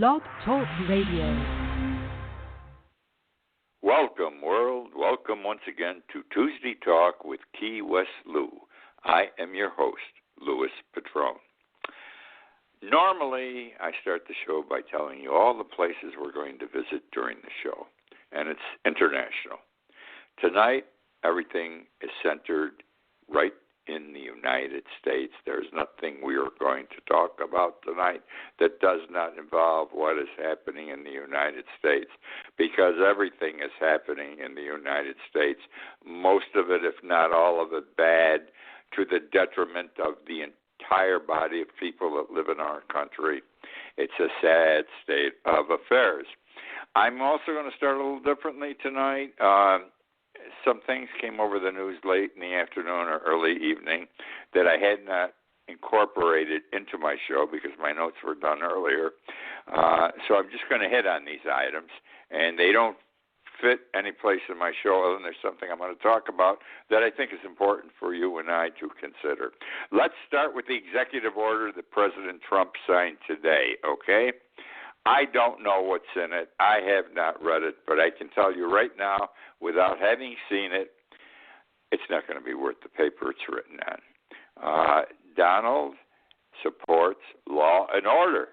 Blog Talk Radio. Welcome, world. Welcome once again to Tuesday Talk with Key West Lou. I am your host, Louis Patrone. Normally, I start the show by telling you all the places we're going to visit during the show, and it's international. Tonight, everything is centered right in the United States. There's nothing we are going to talk about tonight that does not involve what is happening in the United States, because everything is happening in the United States, most of it, if not all of it, bad, to the detriment of the entire body of people that live in our country. It's a sad state of affairs. I'm also going to start a little differently tonight. Some things came over the news late in the afternoon or early evening that I had not incorporated into my show because my notes were done earlier. So I'm just going to hit on these items, and they don't fit any place in my show other than there's something I'm going to talk about that I think is important for you and I to consider. Let's start with the executive order that President Trump signed today, okay? I don't know what's in it. I have not read it, but I can tell you right now, without having seen it, it's not going to be worth the paper it's written on. Donald supports law and order.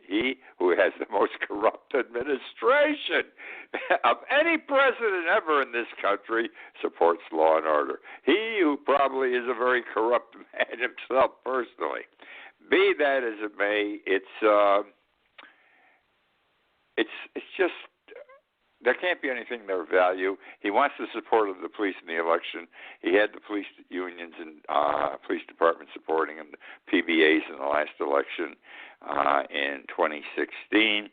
He who has the most corrupt administration of any president ever in this country supports law and order. He who probably is a very corrupt man himself personally. Be that as it may, it's just, there can't be anything of value. He wants the support of the police in the election. He had the police unions and police department supporting him, the PBAs in the last election in 2016.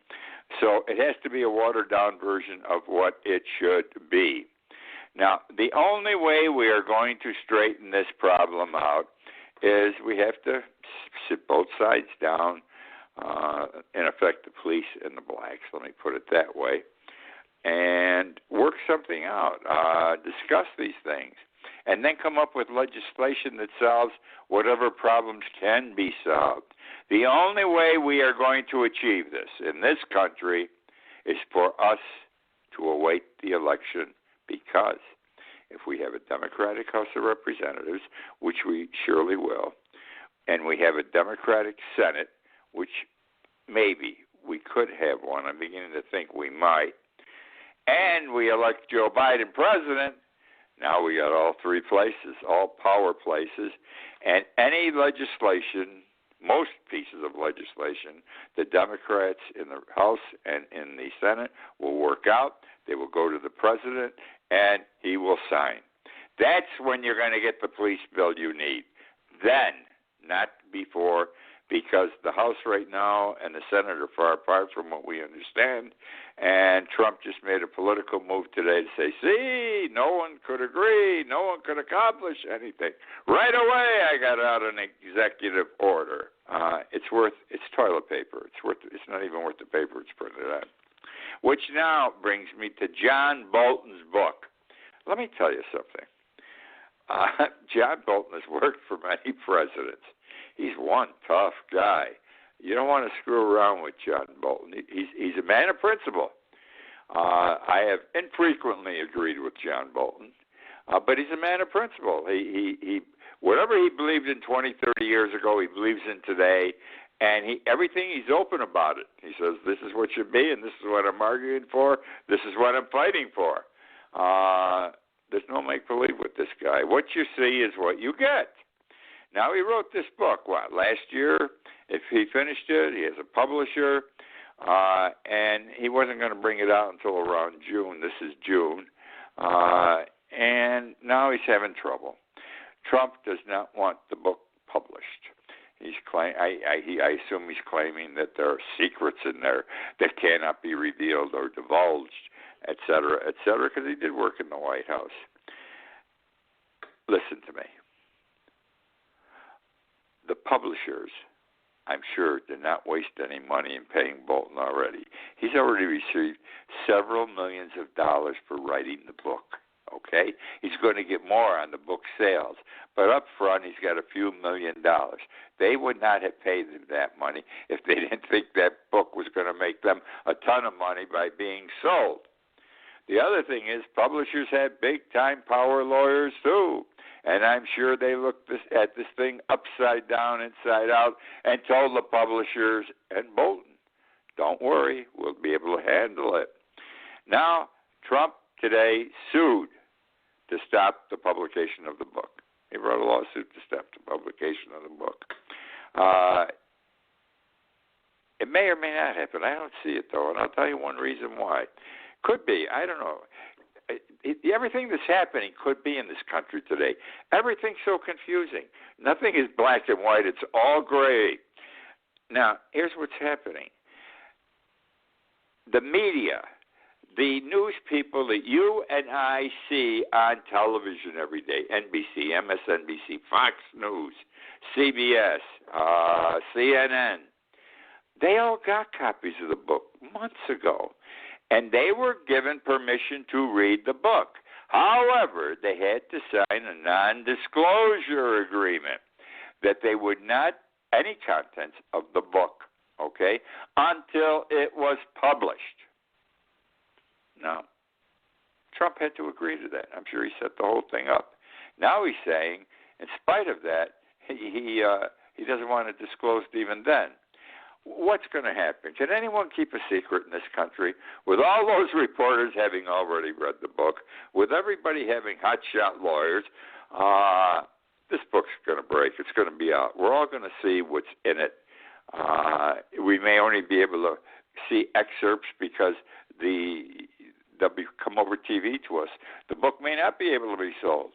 So it has to be a watered-down version of what it should be. Now, the only way we are going to straighten this problem out is we have to sit both sides down, in effect, the police and the blacks, let me put it that way, and work something out, discuss these things, and then come up with legislation that solves whatever problems can be solved. The only way we are going to achieve this in this country is for us to await the election, because if we have a Democratic House of Representatives, which we surely will, and we have a Democratic Senate, which maybe we could have one, I'm beginning to think we might, and we elect Joe Biden president, now we got all three places, all power places, and any legislation, most pieces of legislation, the Democrats in the House and in the Senate will work out. They will go to the president, and he will sign. That's when you're going to get the police bill you need. Then, not before, because the House right now and the Senate are far apart from what we understand, and Trump just made a political move today to say, see, no one could agree, no one could accomplish anything. Right away, I got out an executive order. It's toilet paper. It's not even worth the paper it's printed on. Which now brings me to John Bolton's book. Let me tell you something. John Bolton has worked for many presidents. He's one tough guy. You don't want to screw around with John Bolton. He's a man of principle. I have infrequently agreed with John Bolton, but he's a man of principle. He whatever he believed in 20, 30 years ago, he believes in today, and everything he's open about it. He says, this is what should be, and this is what I'm arguing for. This is what I'm fighting for. There's no make-believe with this guy. What you see is what you get. Now, he wrote this book, last year? If he finished it, he has a publisher, and he wasn't going to bring it out until around June. This is June. And now he's having trouble. Trump does not want the book published. I assume he's claiming that there are secrets in there that cannot be revealed or divulged, et cetera, because he did work in the White House. Listen to me. The publishers, I'm sure, did not waste any money in paying Bolton already. He's already received several millions of dollars for writing the book, okay? He's going to get more on the book sales. But up front, he's got a few $1 million. They would not have paid him that money if they didn't think that book was going ton of money by being sold. The other thing is publishers have big-time power lawyers too. And I'm sure they looked at this thing upside down, inside out, and told the publishers and Bolton, don't worry, we'll be able to handle it. Now, Trump today sued to stop the publication of the book. He wrote a lawsuit to stop the publication of the book. It may or may not happen. I don't see it, though, and I'll tell you one reason why. Could be. I don't know. Everything that's happening could be in this country today. Everything's so confusing. Nothing is black and white. It's all gray. Now, here's what's happening. The media, the news people that you and I see on television every day, NBC, MSNBC, Fox News, CBS, CNN, they all got copies of the book months ago. And they were given permission to read the book. However, they had to sign a non-disclosure agreement that they would not any contents of the book, okay, until it was published. Now, Trump had to agree to that. I'm sure he set the whole thing up. Now he's saying, in spite of that, he doesn't want to disclose it even then. What's going to happen? Can anyone keep a secret in this country? With all those reporters having already read the book, with everybody having hotshot lawyers, this book's going to break. It's going to be out. We're all going to see what's in it. We may only be able to see excerpts because they'll come over TV to us. The book may not be able to be sold,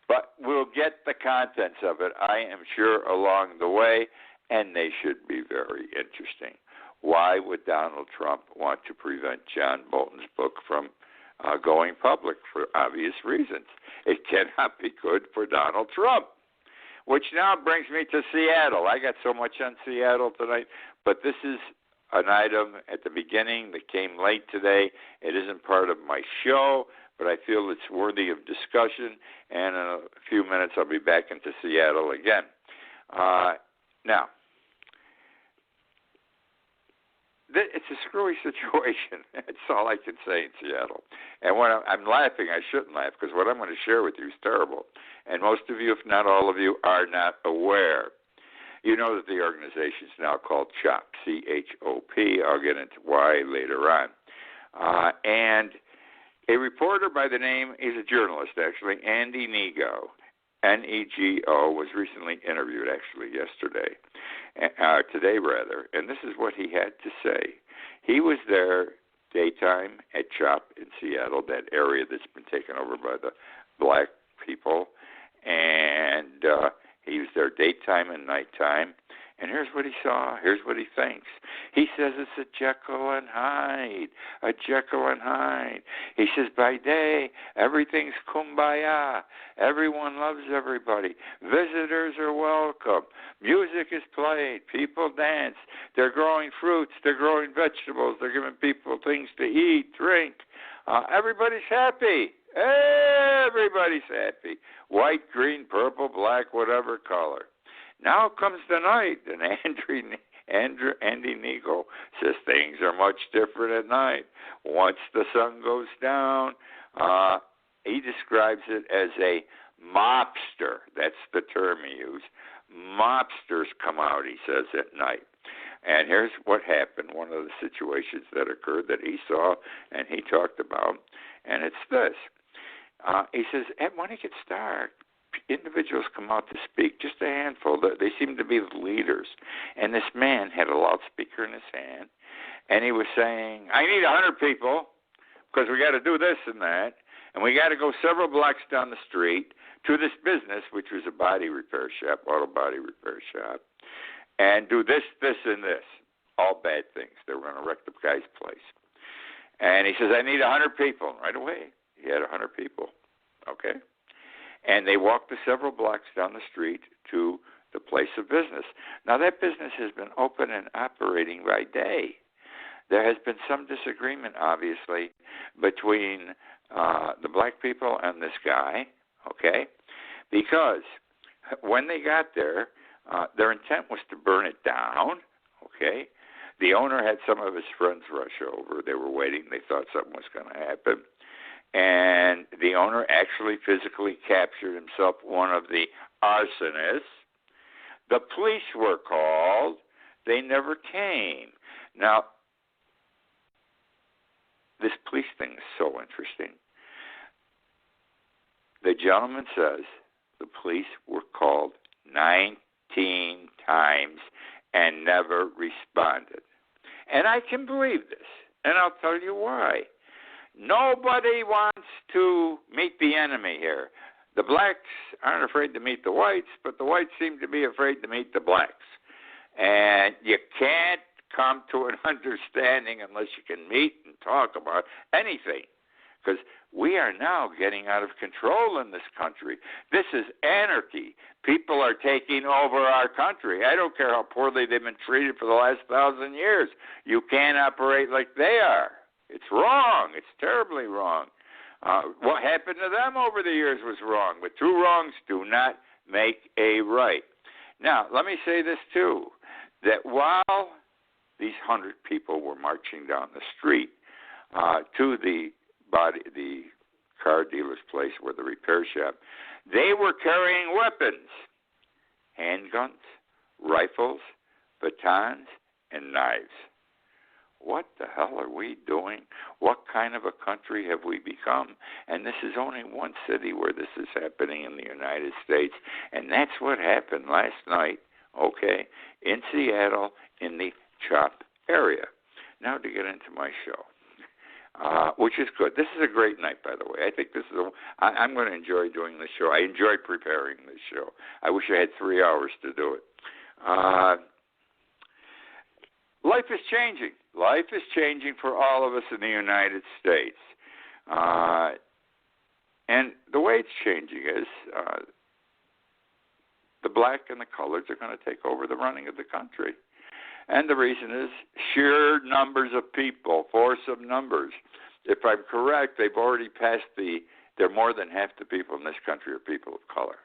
but we'll get the contents of it, I am sure, along the way. And they should be very interesting. Why would Donald Trump want to prevent John Bolton's book from going public? For obvious reasons. It cannot be good for Donald Trump. Which now brings me to Seattle. I got so much on Seattle tonight, but this is an item at the beginning that came late today. It isn't part of my show, but I feel it's worthy of discussion. And in a few minutes, I'll be back into Seattle again. Now, it's a screwy situation. That's all I can say in Seattle. And when I'm laughing, I shouldn't laugh because what I'm going to share with you is terrible. And most of you, if not all of you, are not aware. You know that the organization is now called CHOP, C-H-O-P. I'll get into why later on. And a reporter by the name, he's a journalist actually, Andy Nego, N-E-G-O, was recently interviewed actually yesterday. Today rather, and this is what he had to say. He was there daytime at CHOP in Seattle, that area that's been taken over by the black people, and he was there daytime and nighttime. And here's what he saw. Here's what he thinks. He says it's a Jekyll and Hyde, a Jekyll and Hyde. He says by day, everything's kumbaya. Everyone loves everybody. Visitors are welcome. Music is played. People dance. They're growing fruits. They're growing vegetables. They're giving people things to eat, drink. Everybody's happy. Everybody's happy. White, green, purple, black, whatever color. Now comes the night, and Andy Nego says things are much different at night. Once the sun goes down, he describes it as a mobster. That's the term he used. Mobsters come out, he says, at night. And here's what happened, one of the situations that occurred that he saw and he talked about, and it's this. He says, when it gets dark, individuals come out to speak, just a handful. They seem to be the leaders. And this man had a loudspeaker in his hand, and he was saying, I need 100 people because we got to do this and that, and we got to go several blocks down the street to this business, which was a body repair shop, auto body repair shop, and do this, this, and this. All bad things. They were going to wreck the guy's place. And he says, I need 100 people. Right away, he had 100 people. Okay? And they walked the several blocks down the street to the place of business. Now, that business has been open and operating by day. There has been some disagreement, obviously, between the black people and this guy, okay? Because when they got there, their intent was to burn it down, okay? The owner had some of his friends rush over. They were waiting. They thought something was going to happen. And the owner actually physically captured himself one of the arsonists. The police were called. They never came. Now, this police thing is so interesting. The gentleman says the police were called 19 times and never responded. And I can believe this, and I'll tell you why. Nobody wants to meet the enemy here. The blacks aren't afraid to meet the whites, but the whites seem to be afraid to meet the blacks. And you can't come to an understanding unless you can meet and talk about anything. Because we are now getting out of control in this country. This is anarchy. People are taking over our country. I don't care how poorly they've been treated for the last 1,000 years. You can't operate like they are. It's wrong. It's terribly wrong. What happened to them over the years was wrong, but two wrongs do not make a right. Now, let me say this too, that while these 100 people were marching down the street to the car dealer's place where the repair shop, they were carrying weapons, handguns, rifles, batons, and knives. What the hell are we doing? What kind of a country have we become? And this is only one city where this is happening in the United States. And that's what happened last night, okay, in Seattle in the CHOP area. Now to get into my show, which is good. This is a great night, by the way. I think this is I'm going to enjoy doing this show. I enjoy preparing this show. I wish I had 3 hours to do it. Life is changing. Life is changing for all of us in the United States. And the way it's changing is the black and the coloreds are going to take over the running of the country. And the reason is sheer numbers of people, force of numbers. If I'm correct, they've already passed they're more than half the people in this country are people of color.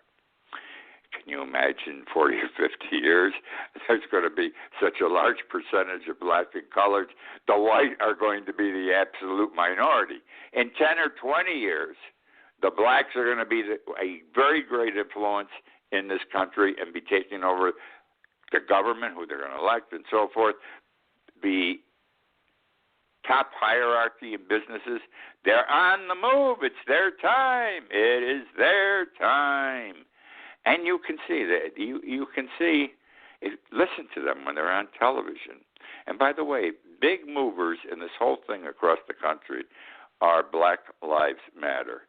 Can you imagine 40 or 50 years? There's going to be such a large percentage of black and coloreds. The white are going to be the absolute minority. In 10 or 20 years, the blacks are going to be a very great influence in this country and be taking over the government, who they're going to elect, and so forth. The top hierarchy in businesses, they're on the move. It's their time. It is their time. And you can see that. You can see, listen to them when they're on television. And by the way, big movers in this whole thing across the country are Black Lives Matter.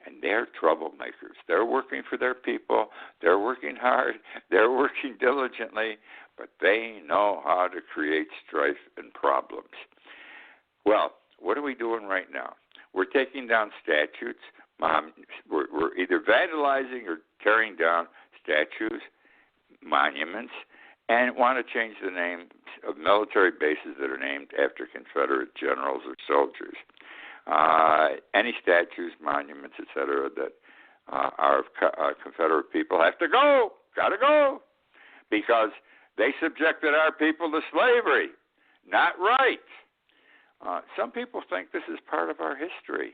And they're troublemakers. They're working for their people. They're working hard. They're working diligently. But they know how to create strife and problems. Well, what are we doing right now? We're taking down statutes. We're either vandalizing or tearing down statues, monuments, and want to change the name of military bases that are named after Confederate generals or soldiers. Any statues, monuments, etc., that are of Confederate people have to go. Got to go. Because they subjected our people to slavery. Not right. Some people think this is part of our history.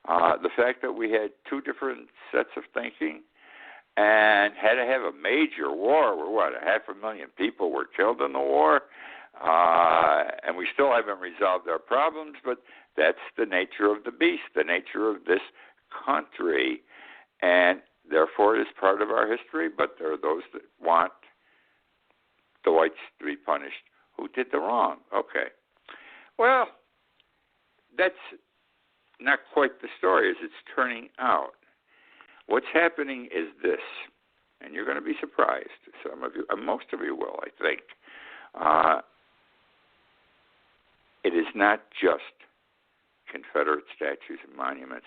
The fact that we had two different sets of thinking and had to have a major war where, 500,000 people were killed in the war, and we still haven't resolved our problems, but that's the nature of the beast, the nature of this country, and therefore it is part of our history, but there are those that want the whites to be punished who did the wrong. Okay. Well, that's not quite the story as it's turning out. What's happening is this, and you're going to be surprised. Some of you, most of you will, I think. It is not just Confederate statues and monuments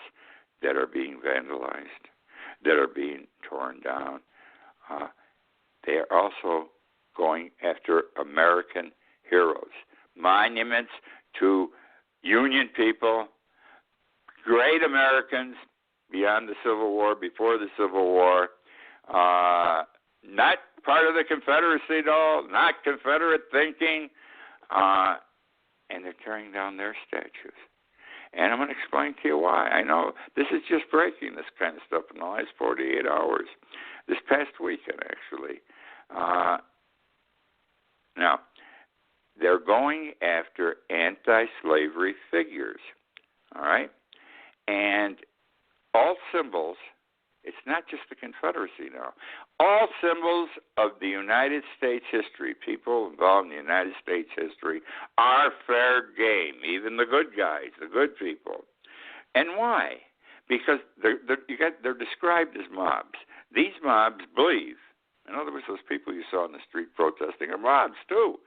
that are being vandalized, that are being torn down. They are also going after American heroes, monuments to Union people, great Americans beyond the Civil War, before the Civil War, not part of the Confederacy at all, not Confederate thinking, and they're tearing down their statues. And I'm going to explain to you why. I know this is just breaking, this kind of stuff, in the last 48 hours. This past weekend, actually. Now, they're going after anti-slavery figures, all right? And all symbols, it's not just the Confederacy now. All symbols of the United States history, people involved in the United States history, are fair game, even the good guys, the good people. And why? Because they're described as mobs. These mobs believe, in other words, those people you saw in the street protesting are mobs too.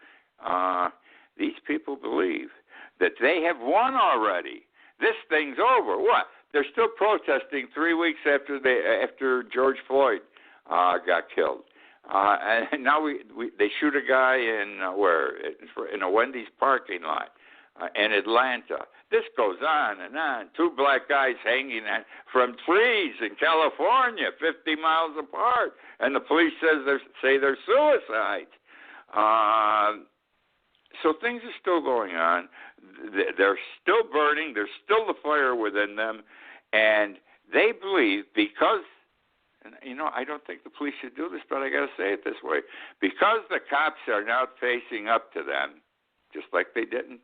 These people believe that they have won already. This thing's over. What? They're still protesting 3 weeks after George Floyd got killed. And now they shoot a guy in a Wendy's parking lot in Atlanta. This goes on and on. 2 black guys hanging from trees in California, 50 miles apart, and the police say they're suicides. So things are still going on. They're still burning. There's still the fire within them, and they believe because. And, I don't think the police should do this, but I got to say it this way. Because the cops are now facing up to them, just like they didn't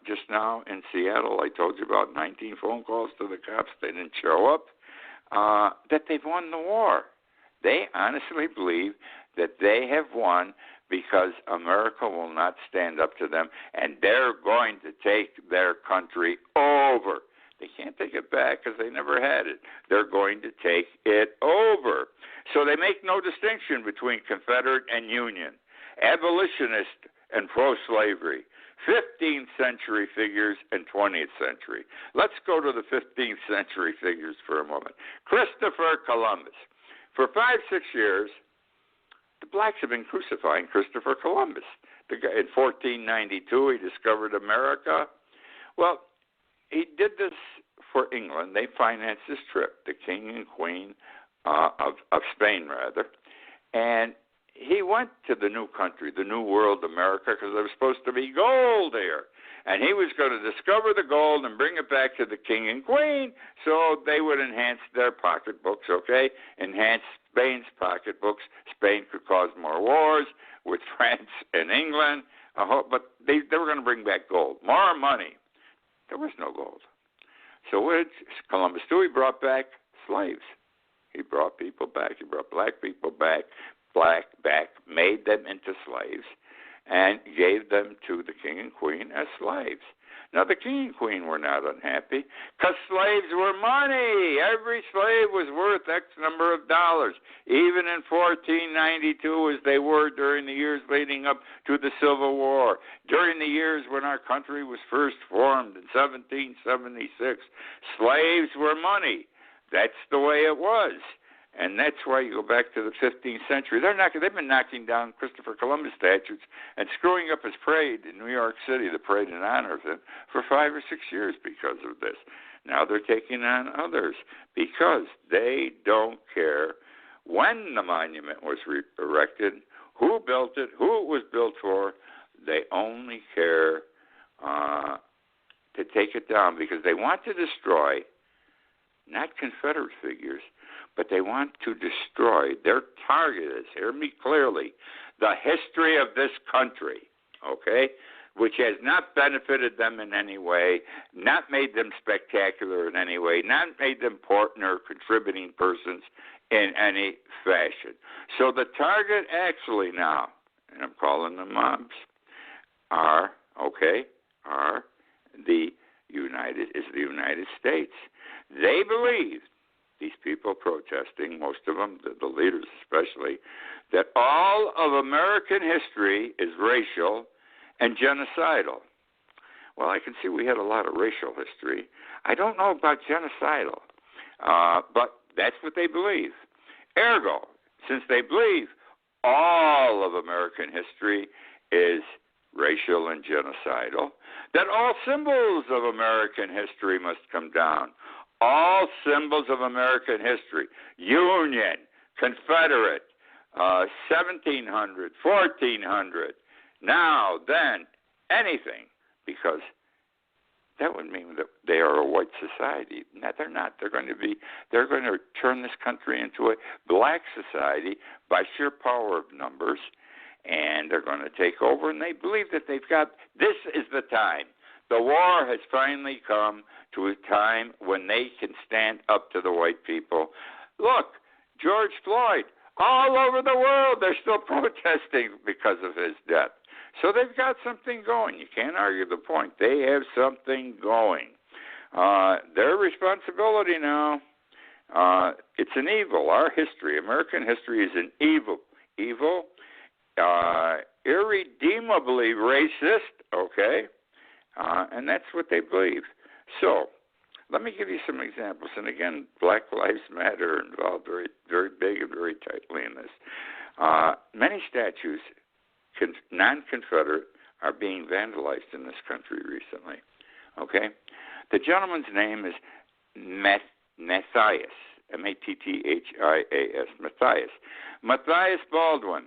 just now in Seattle. I told you about 19 phone calls to the cops. They didn't show up. That they've won the war. They honestly believe that they have won because America will not stand up to them, and they're going to take their country over. They can't take it back because they never had it. They're going to take it over. So they make no distinction between Confederate and Union, abolitionist and pro-slavery, 15th century figures and 20th century. Let's go to the 15th century figures for a moment. Christopher Columbus. For 5-6 years, the blacks have been crucifying Christopher Columbus. In 1492, he discovered America. Well, he did this for England. They financed this trip, the King and Queen of Spain, rather. And he went to the new country, the new world, America, because there was supposed to be gold here. And he was going to discover the gold and bring it back to the King and Queen so they would enhance their pocketbooks, okay? Enhance Spain's pocketbooks. Spain could cause more wars with France and England. But they were going to bring back gold, more money. There was no gold. So what did Columbus do? He brought back slaves. He brought people back. He brought black people back, made them into slaves, and gave them to the King and Queen as slaves. Now, the King and Queen were not unhappy because slaves were money. Every slave was worth X number of dollars, even in 1492 as they were during the years leading up to the Civil War. During the years when our country was first formed in 1776, slaves were money. That's the way it was. And that's why you go back to the 15th century. They've been knocking down Christopher Columbus statues and screwing up his parade in New York City, the parade in honor of him, for 5 or 6 years because of this. Now they're taking on others because they don't care when the monument was erected, who built it, who it was built for. They only care to take it down because they want to destroy not Confederate figures, but they want to destroy. Their target is, hear me clearly, the history of this country, okay, which has not benefited them in any way, not made them spectacular in any way, not made them important or contributing persons in any fashion. So the target actually now, and I'm calling them mobs, are the United States. They believe, these people protesting, most of them, the leaders especially, that all of American history is racial and genocidal. Well, I can see we had a lot of racial history. I don't know about genocidal, but that's what they believe. Ergo, since they believe all of American history is racial and genocidal, that all symbols of American history must come down. All symbols of American history, Union, Confederate, 1700, 1400, now, then, anything, because that would mean that they are a white society. No, they're not. They're going to turn this country into a black society by sheer power of numbers, and they're going to take over, and they believe that this is the time. The war has finally come to a time when they can stand up to the white people. Look, George Floyd, all over the world, they're still protesting because of his death. So they've got something going. You can't argue the point. They have something going. Their responsibility now, it's an evil. Our history, American history, is an evil, irredeemably racist, okay? And that's what they believe. So let me give you some examples. And again, Black Lives Matter involved very, very big and very tightly in this. Many statues, non-Confederate, are being vandalized in this country recently. Okay? The gentleman's name is Matthias, Matthias, Matthias Baldwin.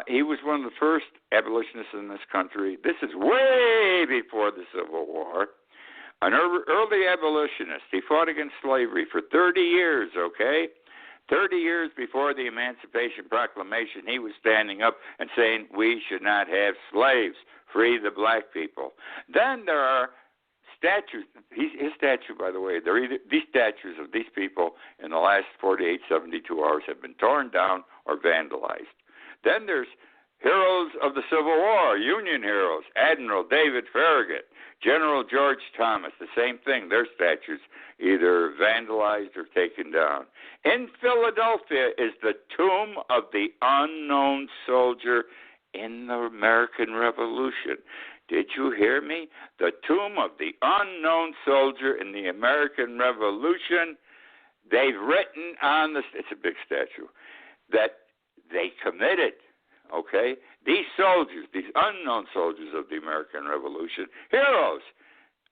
He was one of the first abolitionists in this country. This is way before the Civil War. An early abolitionist. He fought against slavery for 30 years, okay? 30 years before the Emancipation Proclamation, he was standing up and saying, we should not have slaves. Free the black people. Then there are statues. His statue, by the way, these statues of these people in the last 48, 72 hours have been torn down or vandalized. Then there's heroes of the Civil War, Union heroes, Admiral David Farragut, General George Thomas, the same thing. Their statues either vandalized or taken down. In Philadelphia is the tomb of the unknown soldier in the American Revolution. Did you hear me? The tomb of the unknown soldier in the American Revolution. They've written on it's a big statue, that they committed, okay? These soldiers, these unknown soldiers of the American Revolution, heroes,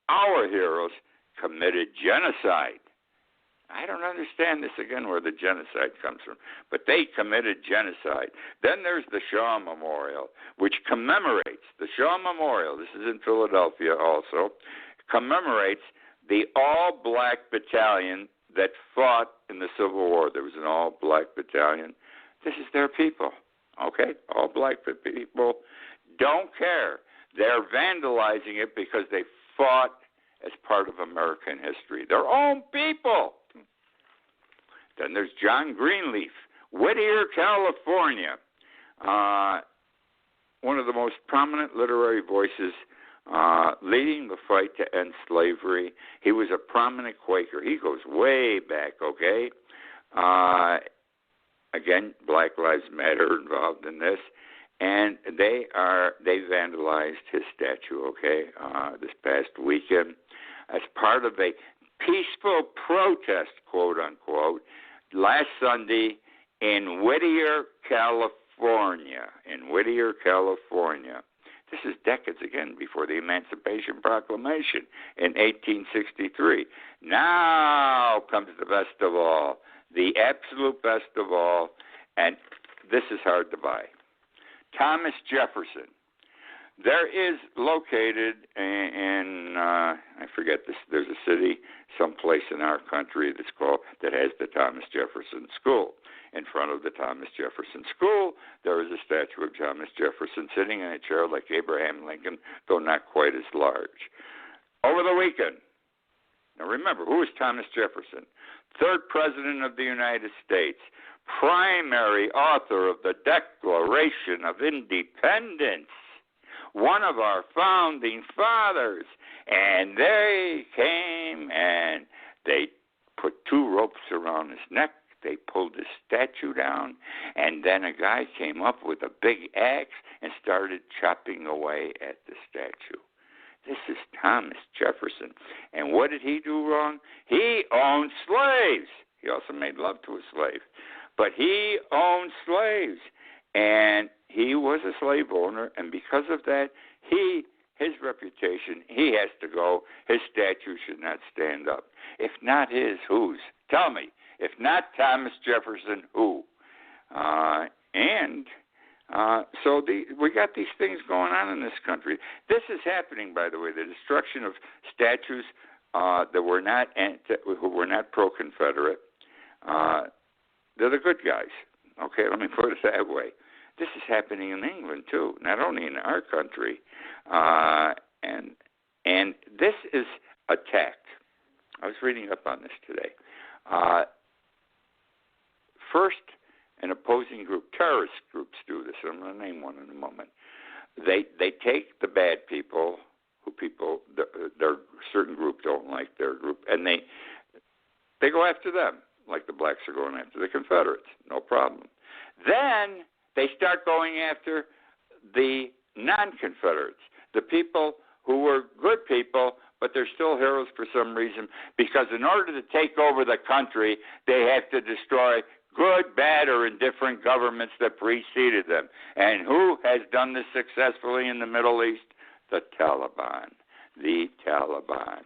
our heroes, committed genocide. I don't understand this, again, where the genocide comes from, but they committed genocide. Then there's the Shaw Memorial, which commemorates, the Shaw Memorial, this is in Philadelphia also, commemorates the all-black battalion that fought in the Civil War. There was an all-black battalion. This is their people, okay? All black people don't care. They're vandalizing it because they fought as part of American history. Their own people. Then there's John Greenleaf, Whittier, California. One of the most prominent literary voices leading the fight to end slavery. He was a prominent Quaker. He goes way back, okay? Again, Black Lives Matter involved in this, and they vandalized his statue, okay, this past weekend as part of a peaceful protest, quote unquote, last Sunday in Whittier, California. This is decades again before the Emancipation Proclamation in 1863. Now comes the best of all. The absolute best of all, and this is hard to buy. Thomas Jefferson. There is located in I forget this. There's a city, someplace in our country that has the Thomas Jefferson School. In front of the Thomas Jefferson School, there is a statue of Thomas Jefferson sitting in a chair like Abraham Lincoln, though not quite as large. Over the weekend. Now remember, who is Thomas Jefferson? Third President of the United States, primary author of the Declaration of Independence, one of our founding fathers. And they came and they put two ropes around his neck. They pulled his statue down, and then a guy came up with a big axe and started chopping away at the statue. This is Thomas Jefferson. And what did he do wrong? He owned slaves. He also made love to a slave. But he owned slaves. And he was a slave owner. And because of that, his reputation, he has to go. His statue should not stand up. If not his, whose? Tell me. If not Thomas Jefferson, who? And We got these things going on in this country. This is happening, by the way, the destruction of statues that were not who were not pro-Confederate. They're the good guys. Okay, let me put it that way. This is happening in England too, not only in our country, and this is attacked. I was reading up on this today. First, an opposing group, terrorist groups do this. I'm going to name one in a moment. They take the bad people, their certain group don't like their group, and they go after them, like the blacks are going after the Confederates. No problem. Then they start going after the non-Confederates, the people who were good people, but they're still heroes for some reason, because in order to take over the country, they have to destroy good, bad, or indifferent governments that preceded them. And who has done this successfully in the Middle East? The Taliban. The Taliban.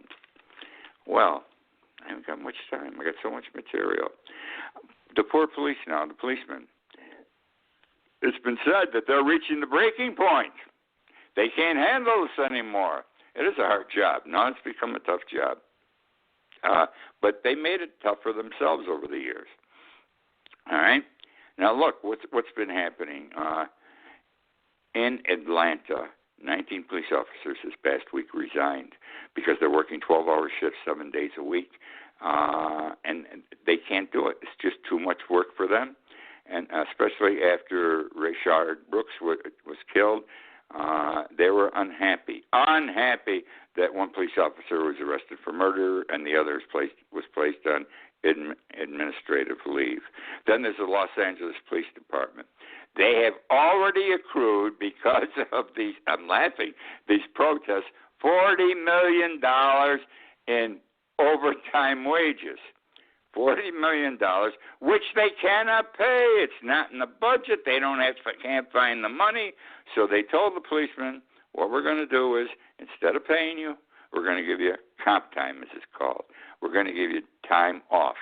Well, I haven't got much time. I got so much material. The poor police now, the policemen. It's been said that they're reaching the breaking point. They can't handle this anymore. It is a hard job. Now it's become a tough job. But they made it tough for themselves over the years. All right? Now look, what's been happening. In Atlanta, 19 police officers this past week resigned because they're working 12-hour shifts 7 days a week. And they can't do it. It's just too much work for them. And especially after Rayshard Brooks was killed, they were unhappy that one police officer was arrested for murder and the other was placed on administrative leave. Then there's the Los Angeles Police Department. They have already accrued, because of these, I'm laughing, these protests, $40 million in overtime wages. $40 million, which they cannot pay. It's not in the budget. They can't find the money. So they told the policemen, what we're going to do is, instead of paying you, we're going to give you comp time, as it's called. We're going to give you time off.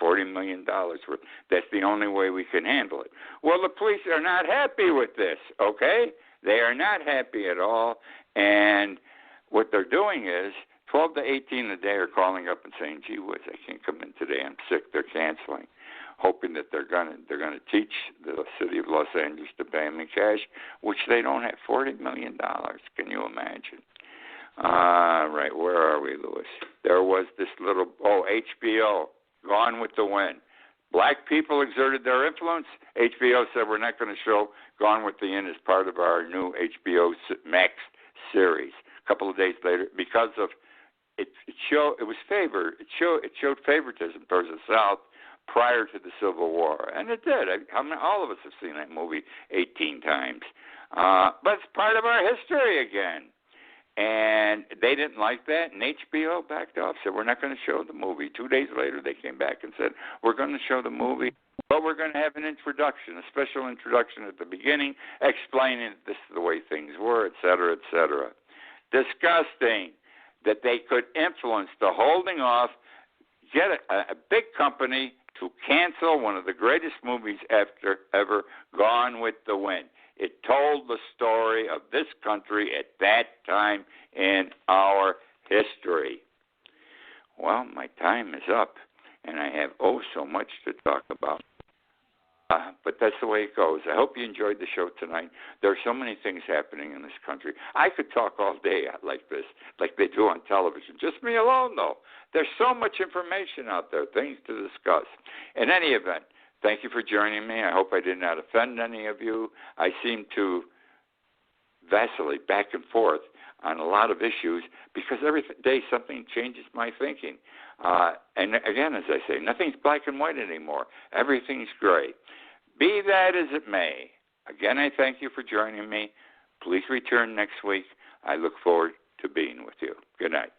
$40 million worth. That's the only way we can handle it. Well, the police are not happy with this, okay? They are not happy at all. And what they're doing is, 12 to 18 a day are calling up and saying, gee whiz, I can't come in today, I'm sick, they're canceling, hoping that they're going to teach the city of Los Angeles to pay them in cash, which they don't have. $40 million. Can you imagine? Right, where are we, Louis? There was this little, HBO, Gone with the Wind. Black people exerted their influence. HBO said, we're not going to show Gone with the Wind as part of our new HBO Max series. A couple of days later, because of it showed favoritism towards the South prior to the Civil War, and it did. All of us have seen that movie 18 times, but it's part of our history again. And they didn't like that, and HBO backed off, said we're not going to show the movie. 2 days later, they came back and said we're going to show the movie, but we're going to have an introduction, a special introduction at the beginning, explaining that this is the way things were, et cetera, et cetera. Disgusting that they could influence the holding off, get a big company to cancel one of the greatest movies ever, Gone with the Wind. It told the story of this country at that time in our history. Well, my time is up, and I have so much to talk about. But that's the way it goes. I hope you enjoyed the show tonight. There are so many things happening in this country. I could talk all day like this, like they do on television. Just me alone, though. There's so much information out there, things to discuss. In any event, thank you for joining me. I hope I did not offend any of you. I seem to vacillate back and forth on a lot of issues because every day something changes my thinking. And again, as I say, nothing's black and white anymore. Everything's gray. Be that as it may, again, I thank you for joining me. Please return next week. I look forward to being with you. Good night.